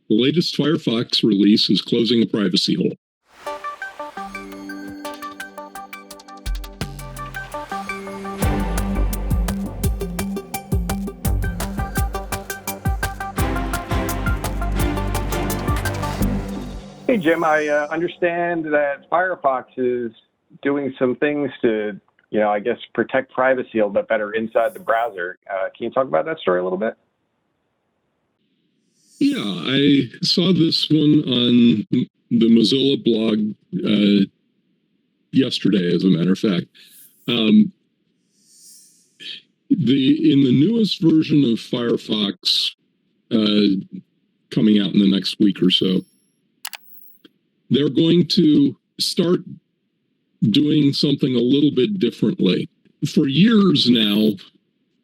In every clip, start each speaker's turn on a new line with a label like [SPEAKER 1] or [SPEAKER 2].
[SPEAKER 1] The latest Firefox release is closing a privacy hole.
[SPEAKER 2] Hey, Jim, I understand that Firefox is doing some things to, I guess, protect privacy a little bit better inside the browser. Can you talk about that story a little bit?
[SPEAKER 1] Yeah, I saw this one on the Mozilla blog yesterday, as a matter of fact. In the newest version of Firefox coming out in the next week or so, they're going to start doing something a little bit differently. For years now,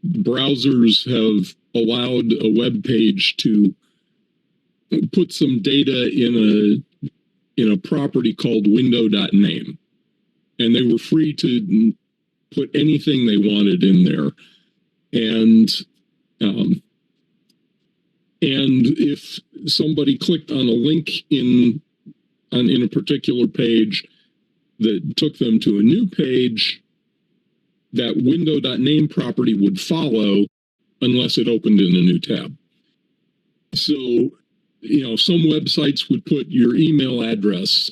[SPEAKER 1] browsers have allowed a web page to put some data in a property called Window.name, and they were free to put anything they wanted in there. And if somebody clicked on a link in a particular page that took them to a new page, that Window.name property would follow unless it opened in a new tab. So, some websites would put your email address,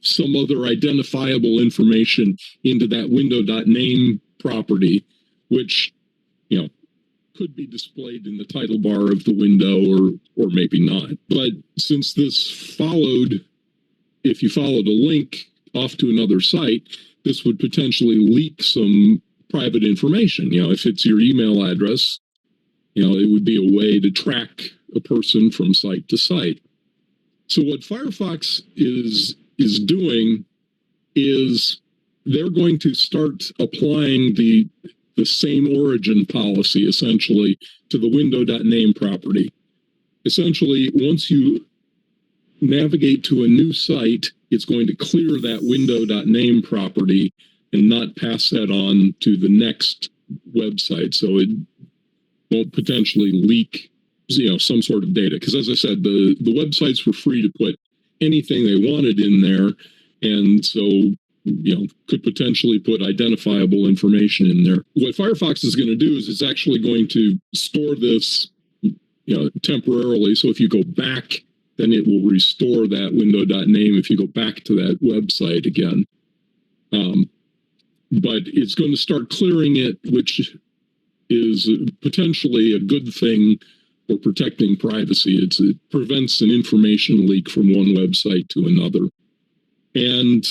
[SPEAKER 1] some other identifiable information into that Window.name property, which, could be displayed in the title bar of the window or maybe not. But since this followed, if you followed a link off to another site, this would potentially leak some private information. If it's your email address, it would be a way to track a person from site to site. So what Firefox is doing is they're going to start applying the same origin policy, essentially, to the Window.name property. Essentially, once you navigate to a new site, it's going to clear that Window.name property and not pass that on to the next website. So it won't potentially leak, some sort of data. Because as I said, the websites were free to put anything they wanted in there. And so, could potentially put identifiable information in there. What Firefox is going to do is it's actually going to store this, temporarily. So if you go back, then it will restore that Window.name if you go back to that website again. But it's going to start clearing it, which is potentially a good thing for protecting privacy. It prevents an information leak from one website to another. And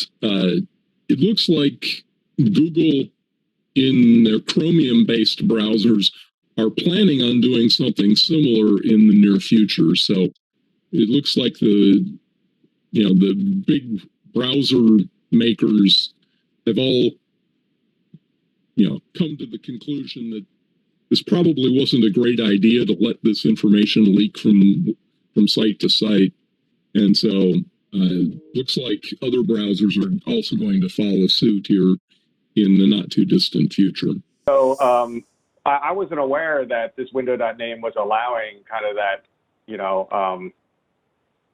[SPEAKER 1] it looks like Google, in their Chromium-based browsers, are planning on doing something similar in the near future. So it looks like the big browser makers have all, come to the conclusion that this probably wasn't a great idea to let this information leak from site to site. And so looks like other browsers are also going to follow suit here in the not too distant future.
[SPEAKER 2] So I wasn't aware that this Window.name was allowing kind of that,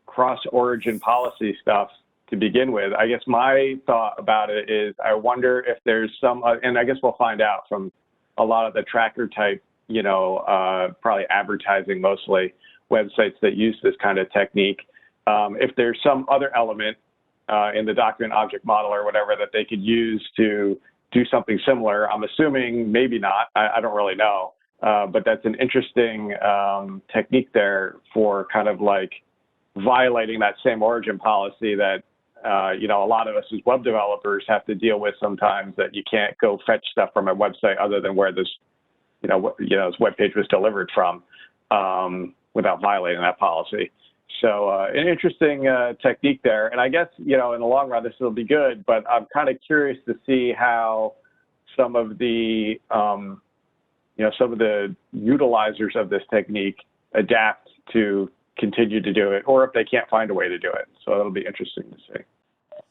[SPEAKER 2] cross-origin policy stuff to begin with. I guess my thought about it is I wonder if there's some, and I guess we'll find out from a lot of the tracker type, probably advertising mostly, websites that use this kind of technique. If there's some other element in the document object model or whatever that they could use to do something similar. I'm assuming maybe not. I don't really know. But that's an interesting technique there for kind of like violating that same origin policy that, a lot of us as web developers have to deal with sometimes, that you can't go fetch stuff from a website other than where this, this web page was delivered from without violating that policy. So an interesting technique there. And I guess, in the long run, this will be good, but I'm kind of curious to see how some of the, some of the utilizers of this technique adapt to continue to do it, or if they can't find a way to do it. So it'll be interesting to see.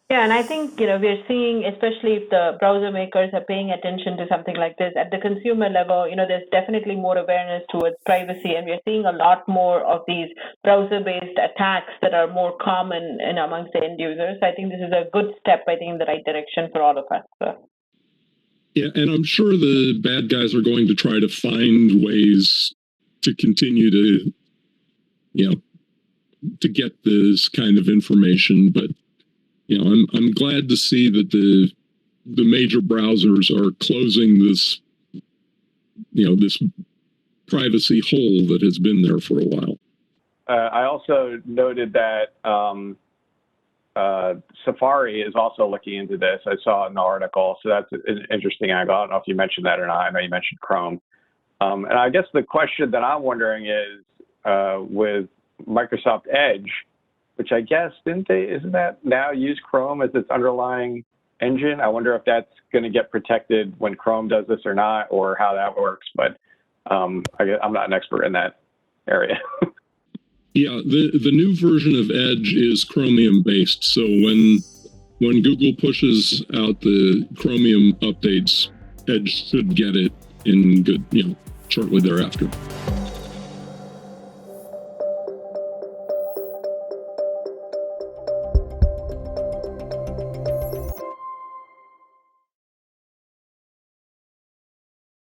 [SPEAKER 3] Yeah, and I think, we're seeing, especially if the browser makers are paying attention to something like this at the consumer level, there's definitely more awareness towards privacy, and we're seeing a lot more of these browser-based attacks that are more common amongst the end users. So I think this is a good step, I think, in the right direction for all of us. So.
[SPEAKER 1] Yeah, and I'm sure the bad guys are going to try to find ways to continue to, to get this kind of information, but I'm glad to see that the major browsers are closing this, this privacy hole that has been there for a while.
[SPEAKER 2] I also noted that Safari is also looking into this. I saw an article, so that's an interesting angle. I don't know if you mentioned that or not. I know you mentioned Chrome. And I guess the question that I'm wondering is with Microsoft Edge, which I guess, isn't that now use Chrome as its underlying engine? I wonder if that's going to get protected when Chrome does this or not, or how that works. But I'm not an expert in that area.
[SPEAKER 1] Yeah, the new version of Edge is Chromium based. So when Google pushes out the Chromium updates, Edge should get it in good, shortly thereafter.